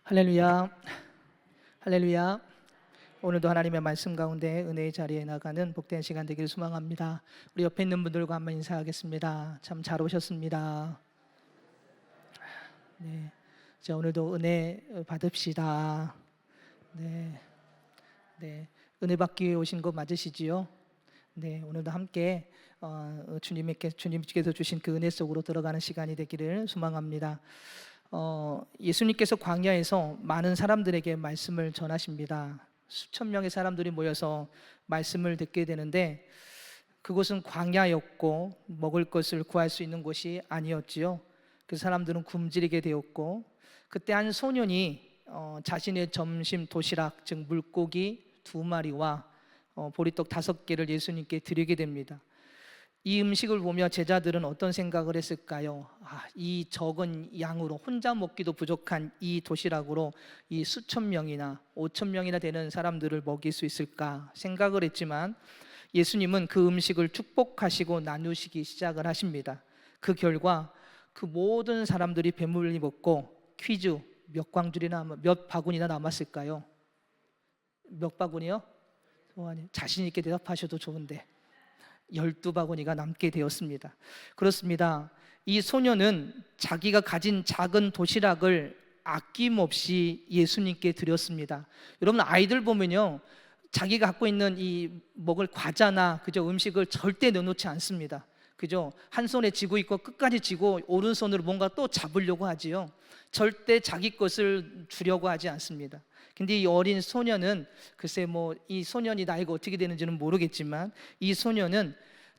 할렐루야, 할렐루야. 오늘도 하나님의 말씀 가운데 은혜의 자리에 나가는 복된 시간 되기를 소망합니다. 우리 옆에 있는 분들과 한번 인사하겠습니다. 참 잘 오셨습니다. 네, 자 오늘도 은혜 받읍시다. 네, 은혜 받기 위해 오신 거 맞으시지요? 네, 오늘도 함께 주님께서 주신 그 은혜 속으로 들어가는 시간이 되기를 소망합니다. 예수님께서 광야에서 많은 사람들에게 말씀을 전하십니다. 수천 명의 사람들이 모여서 말씀을 듣게 되는데 그곳은 광야였고 먹을 것을 구할 수 있는 곳이 아니었지요. 그 사람들은 굶주리게 되었고 그때 한 소년이 자신의 점심 도시락 즉 물고기 2마리와 보리떡 5개를 예수님께 드리게 됩니다. 이 음식을 보며 제자들은 어떤 생각을 했을까요? 이 적은 양으로 혼자 먹기도 부족한 이 도시락으로 이 수천 명이나 5천 명이나 되는 사람들을 먹일 수 있을까 생각을 했지만 예수님은 그 음식을 축복하시고 나누시기 시작을 하십니다. 그 결과 그 모든 사람들이 배불리 먹고 퀴즈 몇 바구니나 남았을까요? 몇 바구니요? 자신 있게 대답하셔도 좋은데 12바구니가 남게 되었습니다. 그렇습니다. 이 소녀는 자기가 가진 작은 도시락을 아낌없이 예수님께 드렸습니다. 여러분 아이들 보면요, 자기가 갖고 있는 이 먹을 과자나 음식을 절대 내놓지 않습니다. 그죠? 한 손에 쥐고 있고 끝까지 쥐고 오른손으로 뭔가 또 잡으려고 하지요. 절대 자기 것을 주려고 하지 않습니다. 근데 이 어린 소녀는 글쎄 이 소년이 나이가 어떻게 되는지는 모르겠지만 이 소녀는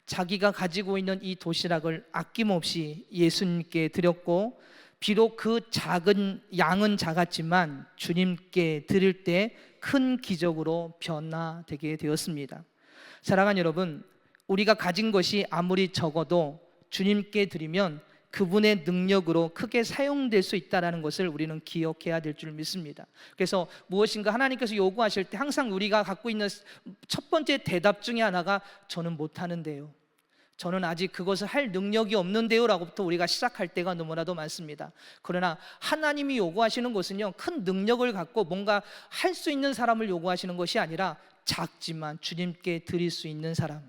자기가 가지고 있는 이 도시락을 아낌없이 예수님께 드렸고 비록 그 작은 양은 작았지만 주님께 드릴 때 큰 기적으로 변화되게 되었습니다. 사랑하는 여러분, 우리가 가진 것이 아무리 적어도 주님께 드리면 그분의 능력으로 크게 사용될 수 있다는 것을 우리는 기억해야 될 줄 믿습니다. 그래서 무엇인가 하나님께서 요구하실 때 항상 우리가 갖고 있는 첫 번째 대답 중에 하나가 저는 못하는데요, 저는 아직 그것을 할 능력이 없는데요 라고부터 우리가 시작할 때가 너무나도 많습니다. 그러나 하나님이 요구하시는 것은요, 큰 능력을 갖고 뭔가 할 수 있는 사람을 요구하시는 것이 아니라 작지만 주님께 드릴 수 있는 사람,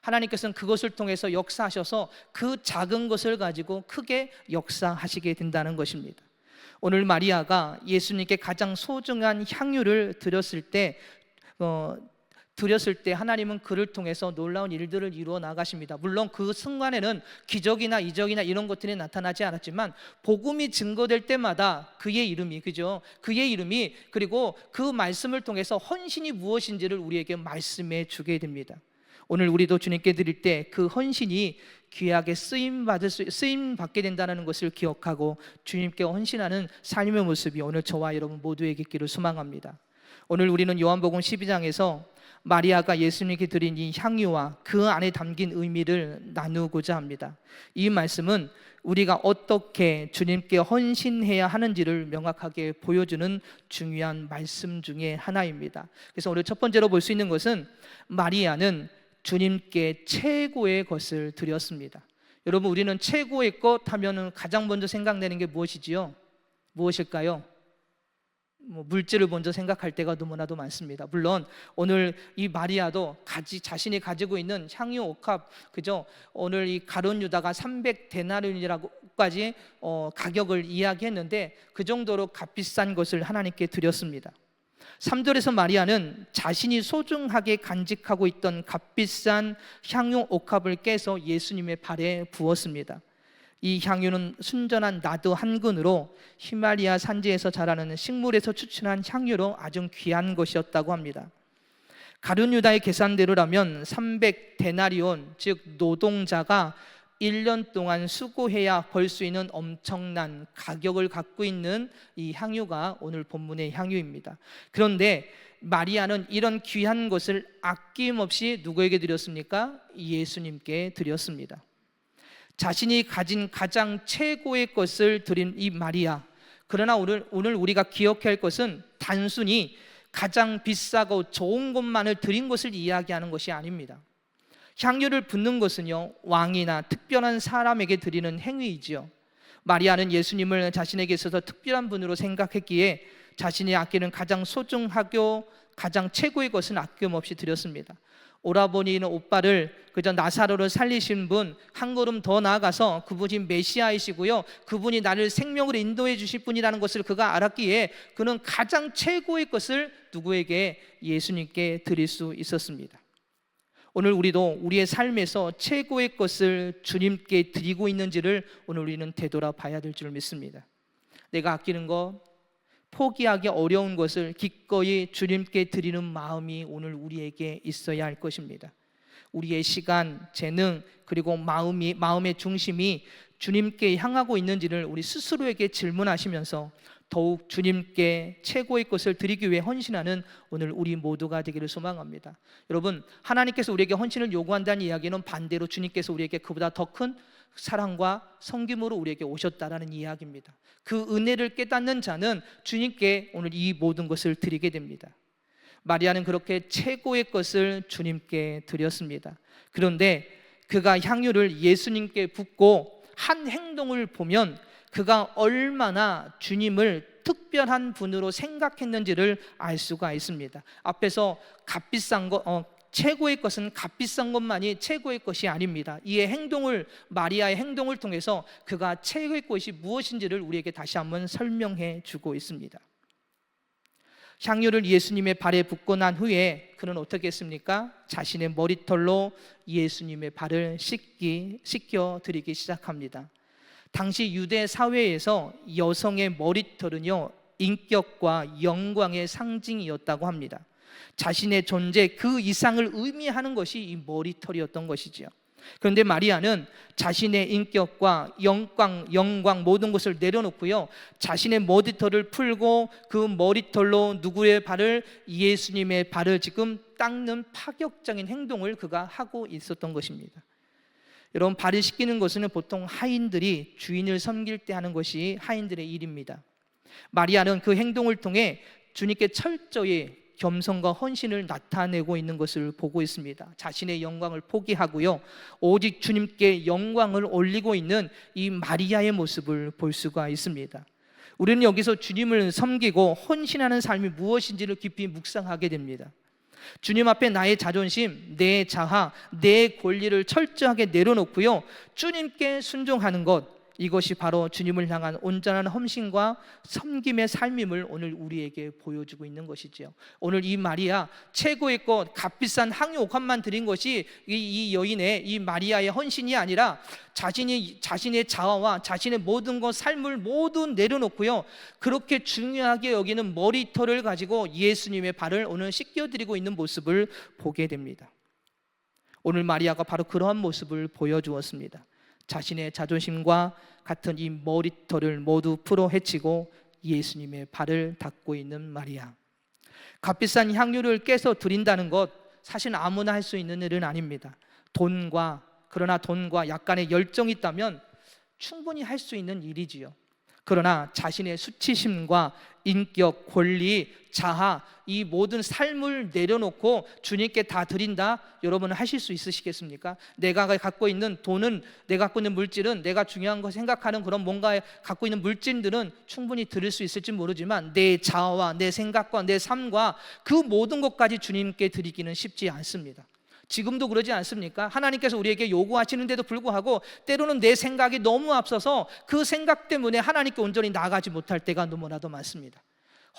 하나님께서는 그것을 통해서 역사하셔서 그 작은 것을 가지고 크게 역사하시게 된다는 것입니다. 오늘 마리아가 예수님께 가장 소중한 향유를 드렸을 때 하나님은 그를 통해서 놀라운 일들을 이루어 나가십니다. 물론 그 순간에는 기적이나 이적이나 이런 것들이 나타나지 않았지만 복음이 증거될 때마다 그의 이름이 그리고 그 말씀을 통해서 헌신이 무엇인지를 우리에게 말씀해 주게 됩니다. 오늘 우리도 주님께 드릴 때 그 헌신이 귀하게 쓰임 받게 된다는 것을 기억하고 주님께 헌신하는 삶의 모습이 오늘 저와 여러분 모두에게 있기를 소망합니다. 오늘 우리는 요한복음 12장에서 마리아가 예수님께 드린 이 향유와 그 안에 담긴 의미를 나누고자 합니다. 이 말씀은 우리가 어떻게 주님께 헌신해야 하는지를 명확하게 보여주는 중요한 말씀 중에 하나입니다. 그래서 오늘 첫 번째로 볼 수 있는 것은 마리아는 주님께 최고의 것을 드렸습니다. 여러분, 우리는 최고의 것 하면은 가장 먼저 생각나는 게 무엇이지요? 무엇일까요? 물질을 먼저 생각할 때가 너무나도 많습니다. 물론 오늘 이 마리아도 자신이 가지고 있는 향유 옥합, 오늘 이 가룟 유다가 300데나리온이라고까지 가격을 이야기했는데 그 정도로 값비싼 것을 하나님께 드렸습니다. 3절에서 마리아는 자신이 소중하게 간직하고 있던 값비싼 향유 옥합을 깨서 예수님의 발에 부었습니다. 이 향유는 순전한 나드 한 근으로 히말리아 산지에서 자라는 식물에서 추출한 향유로 아주 귀한 것이었다고 합니다. 가룟 유다의 계산대로라면 300데나리온, 즉 노동자가 1년 동안 수고해야 벌 수 있는 엄청난 가격을 갖고 있는 이 향유가 오늘 본문의 향유입니다. 그런데 마리아는 이런 귀한 것을 아낌없이 누구에게 드렸습니까? 예수님께 드렸습니다. 자신이 가진 가장 최고의 것을 드린 이 마리아, 그러나 오늘 우리가 기억해야 할 것은 단순히 가장 비싸고 좋은 것만을 드린 것을 이야기하는 것이 아닙니다. 향유를 붓는 것은요, 왕이나 특별한 사람에게 드리는 행위이지요. 마리아는 예수님을 자신에게 있어서 특별한 분으로 생각했기에 자신이 아끼는 가장 소중하고 가장 최고의 것은 아낌없이 드렸습니다. 오라버니는 오빠를 그저 나사로를 살리신 분, 한 걸음 더 나아가서 그분이 메시아이시고요, 그분이 나를 생명으로 인도해 주실 분이라는 것을 그가 알았기에 그는 가장 최고의 것을 누구에게? 예수님께 드릴 수 있었습니다. 오늘 우리도 우리의 삶에서 최고의 것을 주님께 드리고 있는지를 오늘 우리는 되돌아봐야 될 줄 믿습니다. 내가 아끼는 것, 포기하기 어려운 것을 기꺼이 주님께 드리는 마음이 오늘 우리에게 있어야 할 것입니다. 우리의 시간, 재능, 그리고 마음의 중심이 주님께 향하고 있는지를 우리 스스로에게 질문하시면서 더욱 주님께 최고의 것을 드리기 위해 헌신하는 오늘 우리 모두가 되기를 소망합니다. 여러분, 하나님께서 우리에게 헌신을 요구한다는 이야기는 반대로 주님께서 우리에게 그보다 더 큰 사랑과 섬김으로 우리에게 오셨다라는 이야기입니다. 그 은혜를 깨닫는 자는 주님께 오늘 이 모든 것을 드리게 됩니다. 마리아는 그렇게 최고의 것을 주님께 드렸습니다. 그런데 그가 향유를 예수님께 붓고 한 행동을 보면 그가 얼마나 주님을 특별한 분으로 생각했는지를 알 수가 있습니다. 앞에서 값비싼 최고의 것은 값비싼 것만이 최고의 것이 아닙니다. 이의 행동을, 마리아의 행동을 통해서 그가 최고의 것이 무엇인지를 우리에게 다시 한번 설명해 주고 있습니다. 향유를 예수님의 발에 붓고 난 후에 그는 어떻게 했습니까? 자신의 머리털로 예수님의 발을 씻겨 드리기 시작합니다. 당시 유대 사회에서 여성의 머리털은요, 인격과 영광의 상징이었다고 합니다. 자신의 존재 그 이상을 의미하는 것이 이 머리털이었던 것이지요. 그런데 마리아는 자신의 인격과 영광 모든 것을 내려놓고요, 자신의 머리털을 풀고 그 머리털로 누구의 발을? 예수님의 발을 지금 닦는 파격적인 행동을 그가 하고 있었던 것입니다. 여러분, 발을 씻기는 것은 보통 하인들이 주인을 섬길 때 하는 것이 하인들의 일입니다. 마리아는 그 행동을 통해 주님께 철저히 겸손과 헌신을 나타내고 있는 것을 보고 있습니다. 자신의 영광을 포기하고요, 오직 주님께 영광을 올리고 있는 이 마리아의 모습을 볼 수가 있습니다. 우리는 여기서 주님을 섬기고 헌신하는 삶이 무엇인지를 깊이 묵상하게 됩니다. 주님 앞에 나의 자존심, 내 자아, 내 권리를 철저하게 내려놓고요, 주님께 순종하는 것, 이것이 바로 주님을 향한 온전한 헌신과 섬김의 삶임을 오늘 우리에게 보여주고 있는 것이지요. 오늘 이 마리아, 최고의 것, 값비싼 향유 옥합만 드린 것이 이 여인의, 이 마리아의 헌신이 아니라 자신의 자아와 자신의 모든 것, 삶을 모두 내려놓고요, 그렇게 중요하게 여기는 머리털을 가지고 예수님의 발을 오늘 씻겨드리고 있는 모습을 보게 됩니다. 오늘 마리아가 바로 그러한 모습을 보여주었습니다. 자신의 자존심과 같은 이 머리털을 모두 풀어 헤치고 예수님의 발을 닦고 있는 마리아. 값비싼 향유를 깨서 드린다는 것, 사실 아무나 할 수 있는 일은 아닙니다. 그러나 돈과 약간의 열정이 있다면 충분히 할 수 있는 일이지요. 그러나 자신의 수치심과 인격, 권리, 자아, 이 모든 삶을 내려놓고 주님께 다 드린다, 여러분은 하실 수 있으시겠습니까? 내가 갖고 있는 돈은, 내가 갖고 있는 물질은, 내가 중요한 거 생각하는 그런 뭔가 갖고 있는 물질들은 충분히 드릴 수 있을지 모르지만 내 자아와 내 생각과 내 삶과 그 모든 것까지 주님께 드리기는 쉽지 않습니다. 지금도 그러지 않습니까? 하나님께서 우리에게 요구하시는데도 불구하고 때로는 내 생각이 너무 앞서서 그 생각 때문에 하나님께 온전히 나아가지 못할 때가 너무나도 많습니다.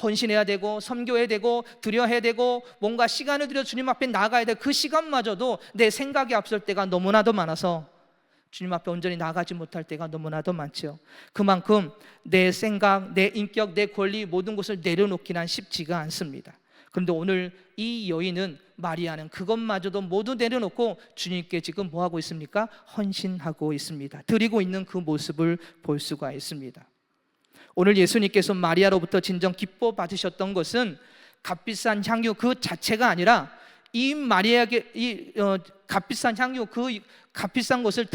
헌신해야 되고 섬겨야 되고 드려야 되고 뭔가 시간을 들여 주님 앞에 나가야 돼. 그 시간마저도 내 생각이 앞설 때가 너무나도 많아서 주님 앞에 온전히 나가지 못할 때가 너무나도 많죠. 그만큼 내 생각, 내 인격, 내 권리 모든 것을 내려놓기는 쉽지가 않습니다. 그런데 오늘 이 여인은, 마리아는 그것마저도 모두 내려놓고 주님께 지금 뭐하고 있습니까? 헌신하고 있습니다. 드리고 있는 그 모습을 볼 수가 있습니다. 오늘 예수님께서 마리아로부터 진정 기뻐 받으셨던 것은 값비싼 향유 그 자체가 아니라 이 마리아에게 값비싼 향유, 그 값비싼 것을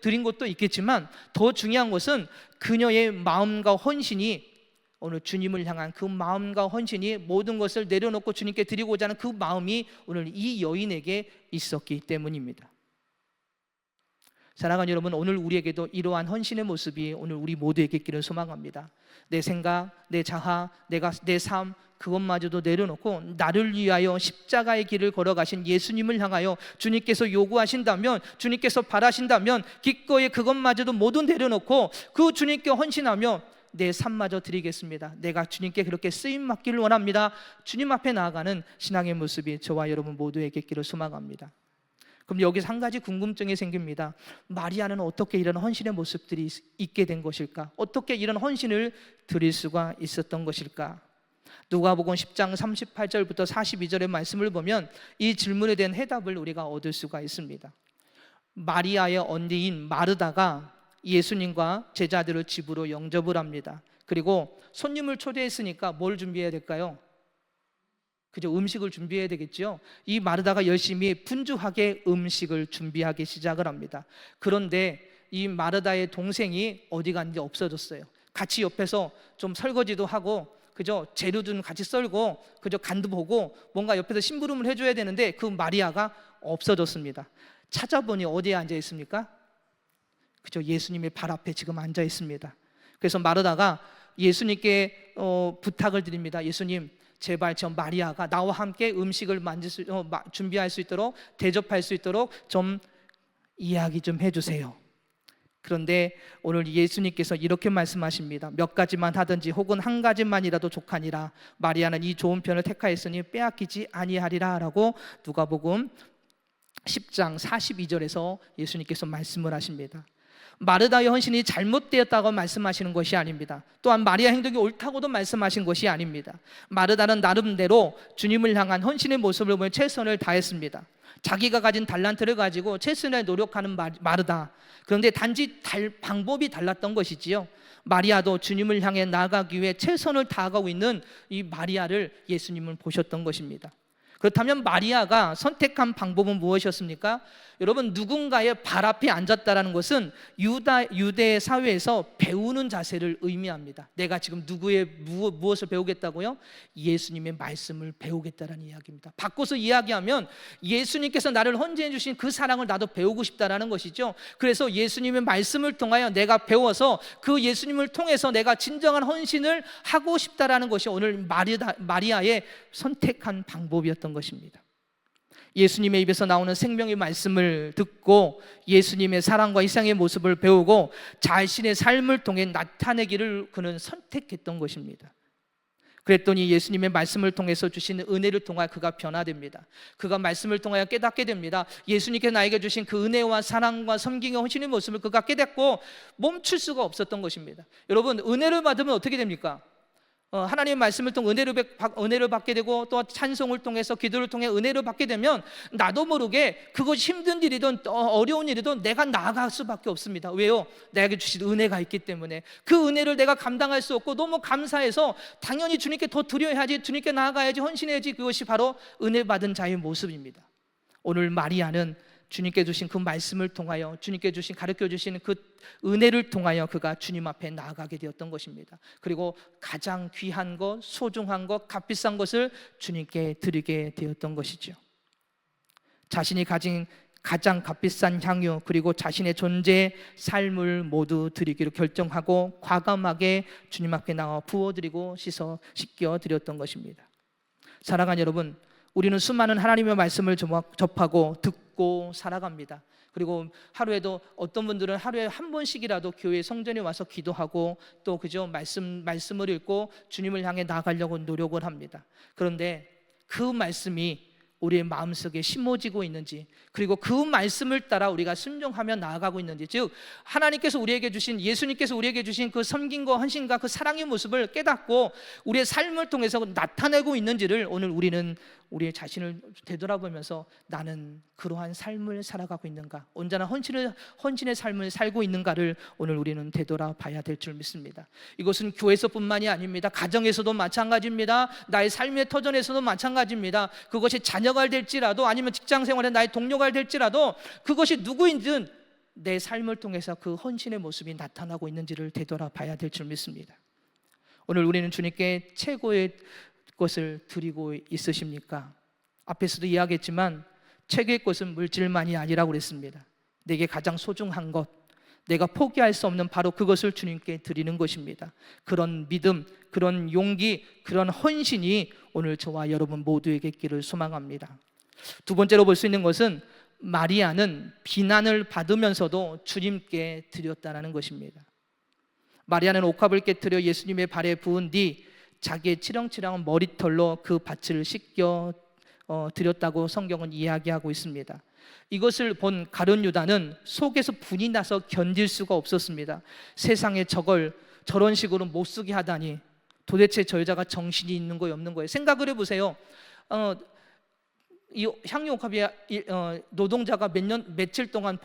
드린 것도 있겠지만 더 중요한 것은 그녀의 마음과 헌신이, 오늘 주님을 향한 그 마음과 헌신이, 모든 것을 내려놓고 주님께 드리고자 하는 그 마음이 오늘 이 여인에게 있었기 때문입니다. 사랑하는 여러분, 오늘 우리에게도 이러한 헌신의 모습이 오늘 우리 모두에게 있기를 소망합니다. 내 생각, 내 자아, 내 삶, 그것마저도 내려놓고 나를 위하여 십자가의 길을 걸어가신 예수님을 향하여 주님께서 요구하신다면, 주님께서 바라신다면 기꺼이 그것마저도 모두 내려놓고 그 주님께 헌신하며 내 삶마저 드리겠습니다. 내가 주님께 그렇게 쓰임 맡기를 원합니다. 주님 앞에 나아가는 신앙의 모습이 저와 여러분 모두에게 있기를 소망합니다. 그럼 여기서 한 가지 궁금증이 생깁니다. 마리아는 어떻게 이런 헌신의 모습들이 있게 된 것일까? 어떻게 이런 헌신을 드릴 수가 있었던 것일까? 누가복음 10장 38절부터 42절의 말씀을 보면 이 질문에 대한 해답을 우리가 얻을 수가 있습니다. 마리아의 언니인 마르다가 예수님과 제자들을 집으로 영접을 합니다. 그리고 손님을 초대했으니까 뭘 준비해야 될까요? 그죠? 음식을 준비해야 되겠죠. 이 마르다가 열심히 분주하게 음식을 준비하기 시작을 합니다. 그런데 이 마르다의 동생이 어디 갔는지 없어졌어요. 같이 옆에서 좀 설거지도 하고, 그죠? 재료도 같이 썰고, 그죠? 간도 보고 뭔가 옆에서 심부름을 해줘야 되는데 그 마리아가 없어졌습니다. 찾아보니 어디에 앉아 있습니까? 그죠? 예수님의 발 앞에 지금 앉아 있습니다. 그래서 마르다가 예수님께 부탁을 드립니다. 예수님, 제발 저 마리아가 나와 함께 음식을 준비할 수 있도록, 대접할 수 있도록 좀 이야기 좀 해주세요. 그런데 오늘 예수님께서 이렇게 말씀하십니다. 몇 가지만 하든지 혹은 한 가지만이라도 족하니라. 마리아는 이 좋은 편을 택하였으니 빼앗기지 아니하리라 라고 누가복음 10장 42절에서 예수님께서 말씀을 하십니다. 마르다의 헌신이 잘못되었다고 말씀하시는 것이 아닙니다. 또한 마리아 행동이 옳다고도 말씀하신 것이 아닙니다. 마르다는 나름대로 주님을 향한 헌신의 모습을 보며 최선을 다했습니다. 자기가 가진 달란트를 가지고 최선을 노력하는 마르다. 그런데 단지 방법이 달랐던 것이지요. 마리아도 주님을 향해 나아가기 위해 최선을 다하고 있는 이 마리아를 예수님은 보셨던 것입니다. 그렇다면 마리아가 선택한 방법은 무엇이었습니까? 여러분, 누군가의 발 앞에 앉았다는 것은 유대 사회에서 배우는 자세를 의미합니다. 내가 지금 무엇을 배우겠다고요? 예수님의 말씀을 배우겠다는 이야기입니다. 바꿔서 이야기하면 예수님께서 나를 헌재해 주신 그 사랑을 나도 배우고 싶다는 것이죠. 그래서 예수님의 말씀을 통하여 내가 배워서 그 예수님을 통해서 내가 진정한 헌신을 하고 싶다는 것이 오늘 마리아의 선택한 방법이었던 것입니다. 예수님의 입에서 나오는 생명의 말씀을 듣고 예수님의 사랑과 희생의 모습을 배우고 자신의 삶을 통해 나타내기를 그는 선택했던 것입니다. 그랬더니 예수님의 말씀을 통해서 주시는 은혜를 통하여 그가 변화됩니다. 그가 말씀을 통하여 깨닫게 됩니다. 예수님께서 나에게 주신 그 은혜와 사랑과 섬김과 헌신의 모습을 그가 깨닫고 멈출 수가 없었던 것입니다. 여러분, 은혜를 받으면 어떻게 됩니까? 하나님의 말씀을 통해 은혜를 받게 되고 또 찬송을 통해서 기도를 통해 은혜를 받게 되면 나도 모르게 그것이 힘든 일이든 어려운 일이든 내가 나아갈 수밖에 없습니다. 왜요? 내게 주신 은혜가 있기 때문에. 그 은혜를 내가 감당할 수 없고 너무 감사해서 당연히 주님께 더 드려야지, 주님께 나아가야지, 헌신해야지. 그것이 바로 은혜 받은 자의 모습입니다. 오늘 마리아는 주님께 주신 그 말씀을 통하여, 주님께 주신 가르쳐 주시는 그 은혜를 통하여 그가 주님 앞에 나아가게 되었던 것입니다. 그리고 가장 귀한 것, 소중한 것, 값비싼 것을 주님께 드리게 되었던 것이죠. 자신이 가진 가장 값비싼 향유, 그리고 자신의 존재, 삶을 모두 드리기로 결정하고 과감하게 주님 앞에 나와 부어드리고 씻겨 드렸던 것입니다. 사랑하는 여러분, 우리는 수많은 하나님의 말씀을 접하고 듣고 살아갑니다. 그리고 하루에도 어떤 분들은 하루에 한 번씩이라도 교회 성전에 와서 기도하고 또 그저 말씀을 읽고 주님을 향해 나아가려고 노력을 합니다. 그런데 그 말씀이 우리의 마음속에 심어지고 있는지, 그리고 그 말씀을 따라 우리가 순종하며 나아가고 있는지, 즉 하나님께서 우리에게 주신, 예수님께서 우리에게 주신 그 섬김과 헌신과 그 사랑의 모습을 깨닫고 우리의 삶을 통해서 나타내고 있는지를 오늘 우리는 우리의 자신을 되돌아보면서 나는 그러한 삶을 살아가고 있는가, 온전한 헌신의 삶을 살고 있는가를 오늘 우리는 되돌아봐야 될 줄 믿습니다. 이것은 교회에서뿐만이 아닙니다. 가정에서도 마찬가지입니다. 나의 삶의 터전에서도 마찬가지입니다. 그것이 자녀가 될지라도 아니면 직장생활에 나의 동료가 될지라도 그것이 누구인든 내 삶을 통해서 그 헌신의 모습이 나타나고 있는지를 되돌아봐야 될 줄 믿습니다. 오늘 우리는 주님께 최고의 것을 드리고 있으십니까? 앞에서도 이야기했지만 최고의 것은 물질만이 아니라고 그랬습니다. 내게 가장 소중한 것, 내가 포기할 수 없는 바로 그것을 주님께 드리는 것입니다. 그런 믿음, 그런 용기, 그런 헌신이 오늘 저와 여러분 모두에게 있기를 소망합니다. 두 번째로 볼 수 있는 것은 마리아는 비난을 받으면서도 주님께 드렸다는 것입니다. 마리아는 옥합을 깨뜨려 예수님의 발에 부은 뒤 자기의 치렁치렁한 머리털로 그 밭을 씻겨 드렸다고 성경은 이야기하고 있습니다. 이것을 본 가룟 유다는 속에서 분이 나서 견딜 수가 없었습니다. 세상에 저런 식으로 못 쓰게 하다니, 도대체 저 여자가 정신이 있는 거예요, 없는 거예요? 생각을 해보세요. 이 향유 옥합이 노동자가 며칠 동안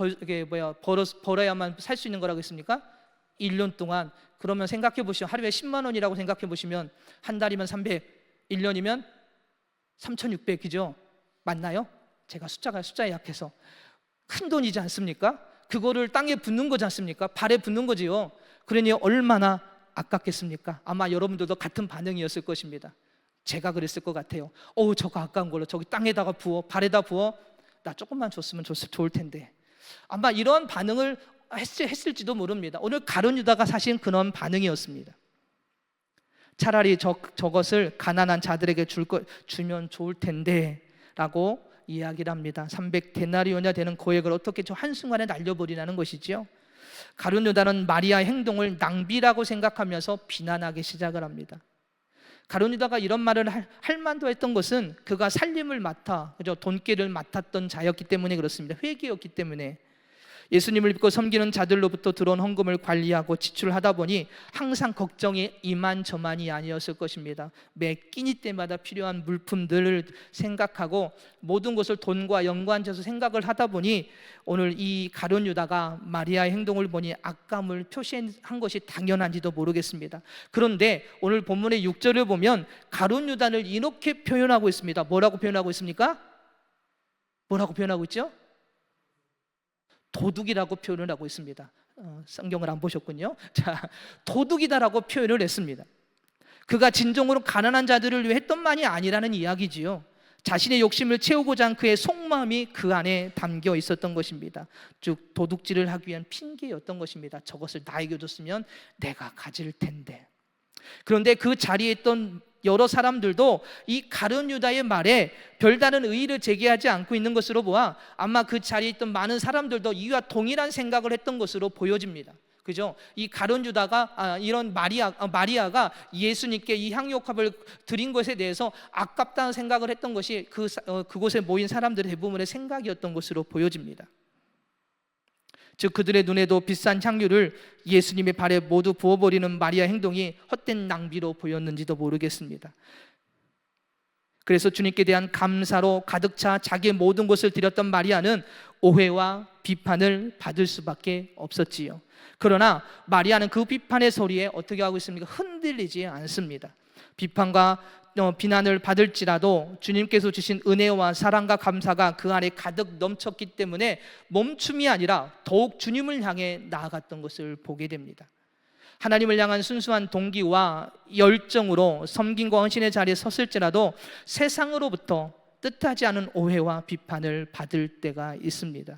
벌어야만 살 수 있는 거라고 했습니까? 1년 동안. 그러면 생각해 보시면 하루에 10만 원이라고 생각해 보시면 한 달이면 300, 1년이면 3,600이죠. 맞나요? 제가 숫자에 약해서. 큰 돈이지 않습니까? 그거를 땅에 붓는 거지 않습니까? 발에 붓는 거지요. 그러니 얼마나 아깝겠습니까? 아마 여러분들도 같은 반응이었을 것입니다. 제가 그랬을 것 같아요. 저거 아까운 걸로 저기 땅에다가 부어, 발에다 부어, 나 조금만 줬으면 좋을 텐데. 아마 이런 반응을 했을지도 모릅니다. 오늘 가룟 유다가 사실 그런 반응이었습니다. 차라리 저것을 가난한 자들에게 주면 좋을 텐데 라고 이야기를 합니다. 300데나리온이나 되는 고액을 어떻게 저 한순간에 날려버리라는 것이지요. 가룟 유다는 마리아의 행동을 낭비라고 생각하면서 비난하기 시작을 합니다. 가룟 유다가 이런 말을 할 만도 했던 것은 그가 살림을 돈길을 맡았던 자였기 때문에 그렇습니다. 회계였기 때문에. 예수님을 믿고 섬기는 자들로부터 들어온 헌금을 관리하고 지출하다 보니 항상 걱정이 이만저만이 아니었을 것입니다. 매 끼니 때마다 필요한 물품들을 생각하고 모든 것을 돈과 연관지어서 생각을 하다 보니 오늘 이 가룟 유다가 마리아의 행동을 보니 아까움을 표시한 것이 당연한지도 모르겠습니다. 그런데 오늘 본문의 6절을 보면 가룟 유다를 이렇게 표현하고 있습니다. 뭐라고 표현하고 있습니까? 뭐라고 표현하고 있죠? 도둑이라고 표현을 하고 있습니다. 성경을 안 보셨군요. 자, 도둑이다라고 표현을 했습니다. 그가 진정으로 가난한 자들을 위해 했던 말이 아니라는 이야기지요. 자신의 욕심을 채우고자 한 그의 속마음이 그 안에 담겨 있었던 것입니다. 즉 도둑질을 하기 위한 핑계였던 것입니다. 저것을 나에게 줬으면 내가 가질 텐데. 그런데 그 자리에 있던 여러 사람들도 이 가룟 유다의 말에 별다른 의의를 제기하지 않고 있는 것으로 보아 아마 그 자리에 있던 많은 사람들도 이와 동일한 생각을 했던 것으로 보여집니다. 그죠? 이 가룟 유다가 이런 마리아가 예수님께 이 향유옥합을 드린 것에 대해서 아깝다는 생각을 했던 것이 그곳에 모인 사람들의 대부분의 생각이었던 것으로 보여집니다. 즉 그들의 눈에도 비싼 향유를 예수님의 발에 모두 부어버리는 마리아 행동이 헛된 낭비로 보였는지도 모르겠습니다. 그래서 주님께 대한 감사로 가득 차 자기의 모든 것을 드렸던 마리아는 오해와 비판을 받을 수밖에 없었지요. 그러나 마리아는 그 비판의 소리에 어떻게 하고 있습니까? 흔들리지 않습니다. 비판과 비난을 받을지라도 주님께서 주신 은혜와 사랑과 감사가 그 안에 가득 넘쳤기 때문에 멈춤이 아니라 더욱 주님을 향해 나아갔던 것을 보게 됩니다. 하나님을 향한 순수한 동기와 열정으로 섬김과 헌신의 자리에 섰을지라도 세상으로부터 뜻하지 않은 오해와 비판을 받을 때가 있습니다.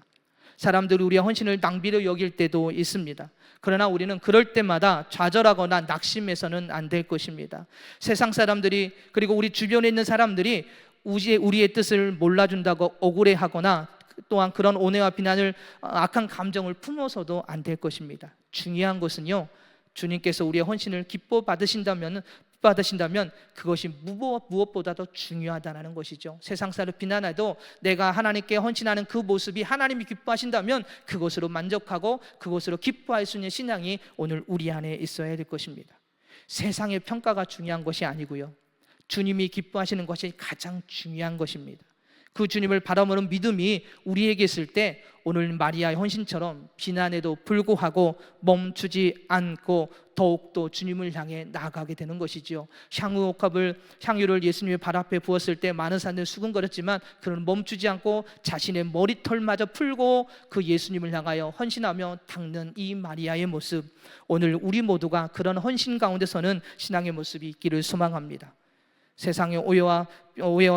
사람들이 우리의 헌신을 낭비로 여길 때도 있습니다. 그러나 우리는 그럴 때마다 좌절하거나 낙심해서는 안 될 것입니다. 세상 사람들이 그리고 우리 주변에 있는 사람들이 우리의 뜻을 몰라준다고 억울해하거나 또한 그런 오해와 비난을 악한 감정을 품어서도 안 될 것입니다. 중요한 것은요, 주님께서 우리의 헌신을 기뻐 받으신다면 그것이 무엇보다도 중요하다는 것이죠. 세상 사람을 비난해도 내가 하나님께 헌신하는 그 모습이 하나님이 기뻐하신다면 그것으로 만족하고 그것으로 기뻐할 수 있는 신앙이 오늘 우리 안에 있어야 될 것입니다. 세상의 평가가 중요한 것이 아니고요, 주님이 기뻐하시는 것이 가장 중요한 것입니다. 그 주님을 바라보는 믿음이 우리에게 있을 때 오늘 마리아의 헌신처럼 비난에도 불구하고 멈추지 않고 더욱더 주님을 향해 나아가게 되는 것이지요. 향유를 예수님의 발 앞에 부었을 때 많은 사람들이 수근거렸지만 그는 멈추지 않고 자신의 머리털마저 풀고 그 예수님을 향하여 헌신하며 닦는 이 마리아의 모습, 오늘 우리 모두가 그런 헌신 가운데서는 신앙의 모습이 있기를 소망합니다. 세상에 오해와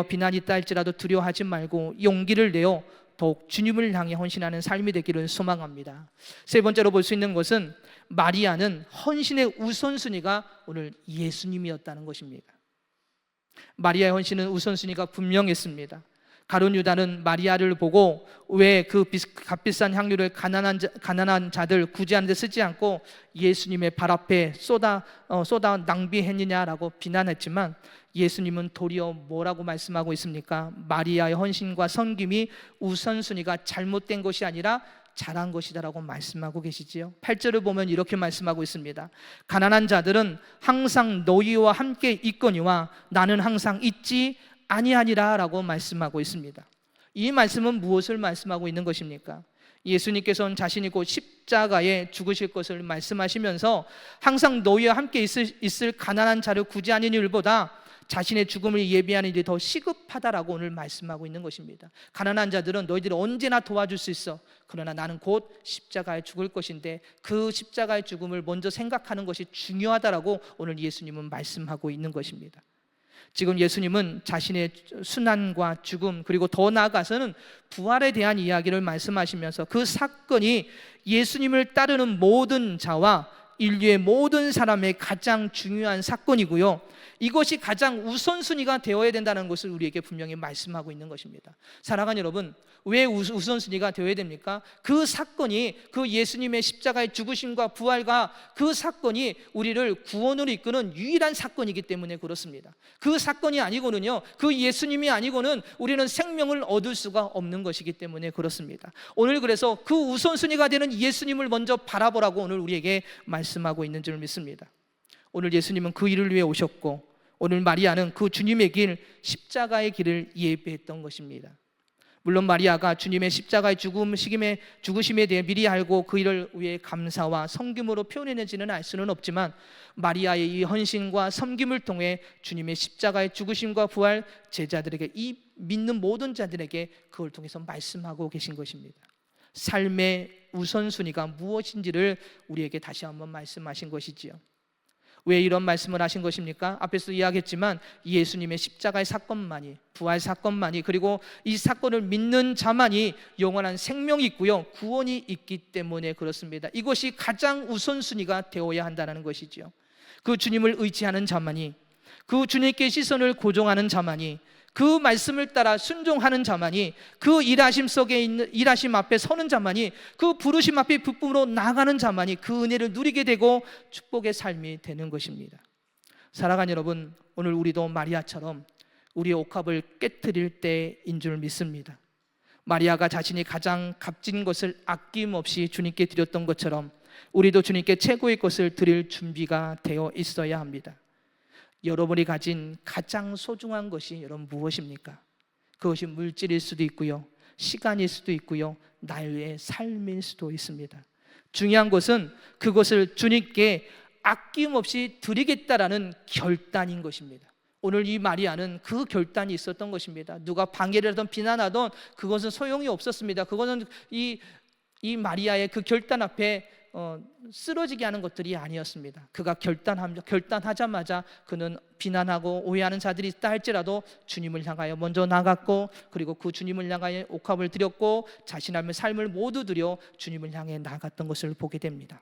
비난이 있다 할지라도 두려워하지 말고 용기를 내어 더욱 주님을 향해 헌신하는 삶이 되기를 소망합니다. 세 번째로 볼 수 있는 것은 마리아는 헌신의 우선순위가 오늘 예수님이었다는 것입니다. 마리아의 헌신은 우선순위가 분명했습니다. 가룟 유다는 마리아를 보고 왜 그 값비싼 향유를 가난한 자들 구제하는 데 쓰지 않고 예수님의 발 앞에 쏟아 낭비했느냐라고 비난했지만, 예수님은 도리어 뭐라고 말씀하고 있습니까? 마리아의 헌신과 섬김이 우선순위가 잘못된 것이 아니라 잘한 것이다라고 말씀하고 계시지요. 8절을 보면 이렇게 말씀하고 있습니다. 가난한 자들은 항상 너희와 함께 있거니와 나는 항상 있지 아니하니라 라고 말씀하고 있습니다. 이 말씀은 무엇을 말씀하고 있는 것입니까? 예수님께서는 자신이 곧 십자가에 죽으실 것을 말씀하시면서 항상 너희와 함께 있을 가난한 자를 구제하는 일보다 자신의 죽음을 예비하는 일이 더 시급하다라고 오늘 말씀하고 있는 것입니다. 가난한 자들은 너희들이 언제나 도와줄 수 있어. 그러나 나는 곧 십자가에 죽을 것인데 그 십자가의 죽음을 먼저 생각하는 것이 중요하다라고 오늘 예수님은 말씀하고 있는 것입니다. 지금 예수님은 자신의 순환과 죽음, 그리고 더 나아가서는 부활에 대한 이야기를 말씀하시면서 그 사건이 예수님을 따르는 모든 자와 인류의 모든 사람의 가장 중요한 사건이고요, 이것이 가장 우선순위가 되어야 된다는 것을 우리에게 분명히 말씀하고 있는 것입니다. 사랑하는 여러분, 왜 우선순위가 되어야 됩니까? 그 사건이, 그 예수님의 십자가의 죽으심과 부활과 그 사건이 우리를 구원으로 이끄는 유일한 사건이기 때문에 그렇습니다. 그 사건이 아니고는요, 그 예수님이 아니고는 우리는 생명을 얻을 수가 없는 것이기 때문에 그렇습니다. 오늘 그래서 그 우선순위가 되는 예수님을 먼저 바라보라고 오늘 우리에게 말씀하고 있는 줄 믿습니다. 오늘 예수님은 그 일을 위해 오셨고, 오늘 마리아는 그 주님의 길, 십자가의 길을 예비했던 것입니다. 물론 마리아가 주님의 십자가의 죽으심에 대해 미리 알고 그 일을 위해 감사와 섬김으로 표현했는지는 알 수는 없지만, 마리아의 이 헌신과 섬김을 통해 주님의 십자가의 죽으심과 부활, 제자들에게, 이 믿는 모든 자들에게 그걸 통해서 말씀하고 계신 것입니다. 삶의 우선순위가 무엇인지를 우리에게 다시 한번 말씀하신 것이지요. 왜 이런 말씀을 하신 것입니까? 앞에서 이야기했지만 예수님의 십자가의 사건만이, 부활 사건만이, 그리고 이 사건을 믿는 자만이 영원한 생명이 있고요, 구원이 있기 때문에 그렇습니다. 이것이 가장 우선순위가 되어야 한다는 것이죠. 그 주님을 의지하는 자만이, 그 주님께 시선을 고정하는 자만이, 그 말씀을 따라 순종하는 자만이, 그 일하심 속에 있는, 일하심 앞에 서는 자만이, 그 부르심 앞에 부품으로 나가는 자만이 그 은혜를 누리게 되고 축복의 삶이 되는 것입니다. 사랑하는 여러분, 오늘 우리도 마리아처럼 우리의 옥합을 깨트릴 때인 줄 믿습니다. 마리아가 자신이 가장 값진 것을 아낌없이 주님께 드렸던 것처럼 우리도 주님께 최고의 것을 드릴 준비가 되어 있어야 합니다. 여러분이 가진 가장 소중한 것이 여러분 무엇입니까? 그것이 물질일 수도 있고요, 시간일 수도 있고요, 나의 삶일 수도 있습니다. 중요한 것은 그것을 주님께 아낌없이 드리겠다라는 결단인 것입니다. 오늘 이 마리아는 그 결단이 있었던 것입니다. 누가 방해를 하든 비난하든 그것은 소용이 없었습니다. 그것은 이 마리아의 그 결단 앞에 쓰러지게 하는 것들이 아니었습니다. 그가 결단하자마자 그는 비난하고 오해하는 자들이 있다 할지라도 주님을 향하여 먼저 나갔고, 그리고 그 주님을 향하여 옥합을 드렸고 자신의 삶을 모두 드려 주님을 향해 나갔던 것을 보게 됩니다.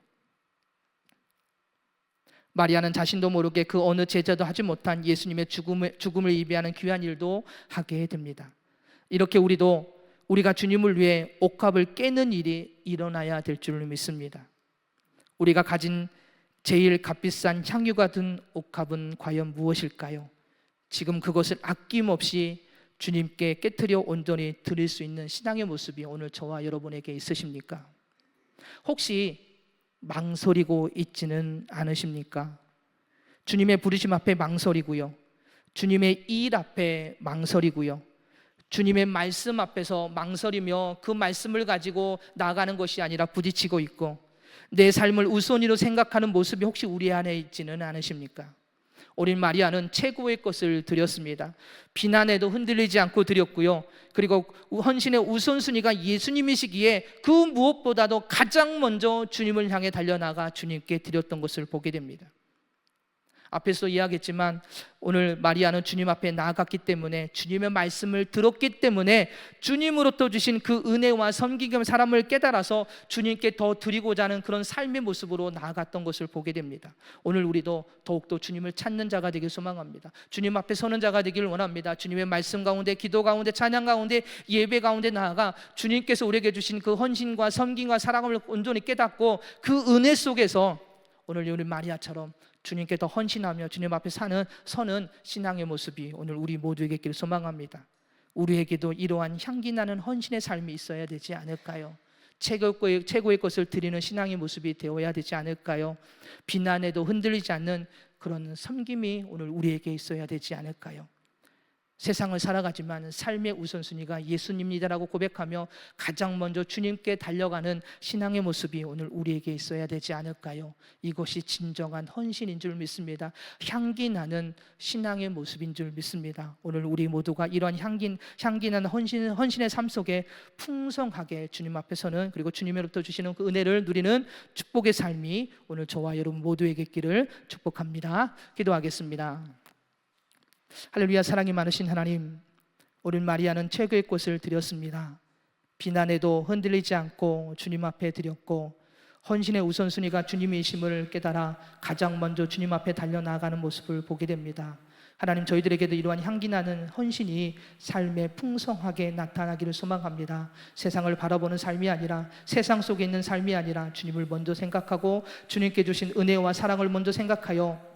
마리아는 자신도 모르게 그 어느 제자도 하지 못한 예수님의 죽음을 예비하는 귀한 일도 하게 됩니다. 이렇게 우리가 주님을 위해 옥합을 깨는 일이 일어나야 될 줄 믿습니다. 우리가 가진 제일 값비싼 향유가 든 옥합은 과연 무엇일까요? 지금 그것을 아낌없이 주님께 깨트려 온전히 드릴 수 있는 신앙의 모습이 오늘 저와 여러분에게 있으십니까? 혹시 망설이고 있지는 않으십니까? 주님의 부르심 앞에 망설이고요, 주님의 일 앞에 망설이고요, 주님의 말씀 앞에서 망설이며 그 말씀을 가지고 나아가는 것이 아니라 부딪히고 있고, 내 삶을 우선으로 생각하는 모습이 혹시 우리 안에 있지는 않으십니까? 어린 마리아는 최고의 것을 드렸습니다. 비난에도 흔들리지 않고 드렸고요, 그리고 헌신의 우선순위가 예수님이시기에 그 무엇보다도 가장 먼저 주님을 향해 달려나가 주님께 드렸던 것을 보게 됩니다. 앞에서 이야기했지만 오늘 마리아는 주님 앞에 나아갔기 때문에, 주님의 말씀을 들었기 때문에 주님으로부터 주신 그 은혜와 섬기금 사람을 깨달아서 주님께 더 드리고자 하는 그런 삶의 모습으로 나아갔던 것을 보게 됩니다. 오늘 우리도 더욱더 주님을 찾는 자가 되길 소망합니다. 주님 앞에 서는 자가 되기를 원합니다. 주님의 말씀 가운데, 기도 가운데, 찬양 가운데, 예배 가운데 나아가 주님께서 우리에게 주신 그 헌신과 섬김과 사랑을 온전히 깨닫고 그 은혜 속에서 오늘 우리 마리아처럼 주님께 더 헌신하며 주님 앞에 서는 신앙의 모습이 오늘 우리 모두에게 있기를 소망합니다. 우리에게도 이러한 향기 나는 헌신의 삶이 있어야 되지 않을까요? 최고의 것을 드리는 신앙의 모습이 되어야 되지 않을까요? 비난에도 흔들리지 않는 그런 섬김이 오늘 우리에게 있어야 되지 않을까요? 세상을 살아가지만 삶의 우선순위가 예수님이다라고 고백하며 가장 먼저 주님께 달려가는 신앙의 모습이 오늘 우리에게 있어야 되지 않을까요? 이것이 진정한 헌신인 줄 믿습니다. 향기 나는 신앙의 모습인 줄 믿습니다. 오늘 우리 모두가 이러한 향기 나는 헌신의 삶 속에 풍성하게 주님 앞에서는, 그리고 주님으로부터 주시는 그 은혜를 누리는 축복의 삶이 오늘 저와 여러분 모두에게 있기를 축복합니다. 기도하겠습니다. 할렐루야. 사랑이 많으신 하나님, 우리 마리아는 최고의 꽃을 드렸습니다. 비난에도 흔들리지 않고 주님 앞에 드렸고, 헌신의 우선순위가 주님이심을 깨달아 가장 먼저 주님 앞에 달려나가는 모습을 보게 됩니다. 하나님, 저희들에게도 이러한 향기나는 헌신이 삶에 풍성하게 나타나기를 소망합니다. 세상을 바라보는 삶이 아니라, 세상 속에 있는 삶이 아니라 주님을 먼저 생각하고 주님께 주신 은혜와 사랑을 먼저 생각하여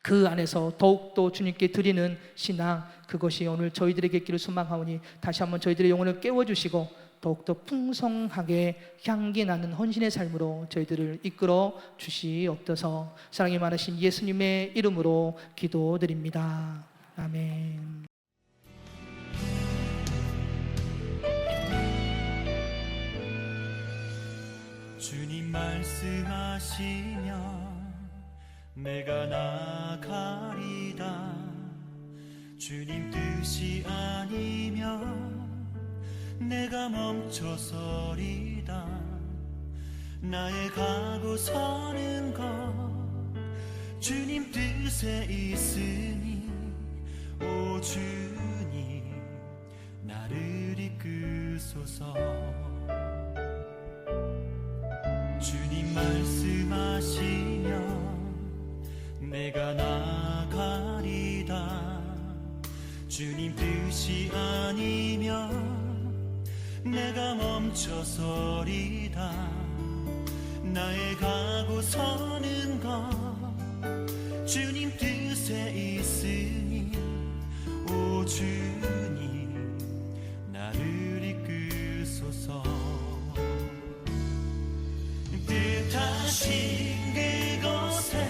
그 안에서 더욱더 주님께 드리는 신앙, 그것이 오늘 저희들에게 있기를 소망하오니 다시 한번 저희들의 영혼을 깨워주시고 더욱더 풍성하게 향기 나는 헌신의 삶으로 저희들을 이끌어 주시옵소서. 사랑이 많으신 예수님의 이름으로 기도드립니다. 아멘. 주님 말씀하시면 내가 나가리다. 주님 뜻이 아니면 내가 멈춰서리다. 나의 가고 서는 것 주님 뜻에 있으니, 오 주님 나를 이끄소서. 주님 말씀하시면 내가 나가리다. 주님 뜻이 아니면 내가 멈춰서리다. 나의 가고 서는 것 주님 뜻에 있으니, 오 주님 나를 이끄소서. 뜻하신 그곳에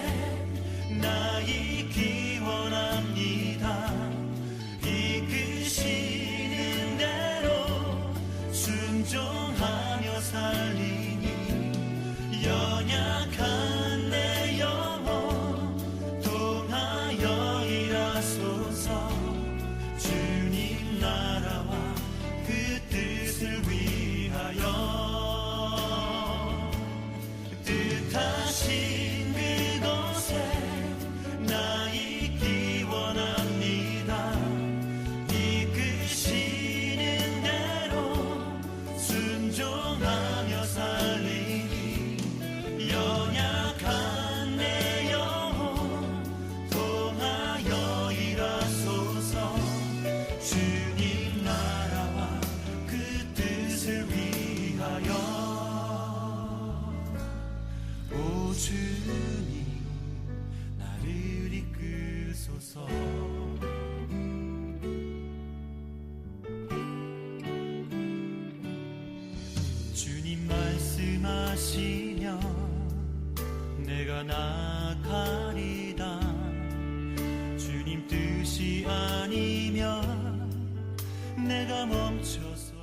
나 있기 원합니다. 이끄시는 대로 순종하며 살리니, 연약한 내 영혼 통하여 일하소서. 주님 나라와 그 뜻을 위하여. 뜻하신 그곳에 나 있기 원합니다. 이끄시는 대로 순종하며 살리니, 연약한 내 영혼 통하여 일하소서. 주님 나라와 그 뜻을 위하여. 오 주님 나를 이끄소서. 주님 말씀하시면 내가 나가리다. 주님 뜻이 아니면 내가 멈춰서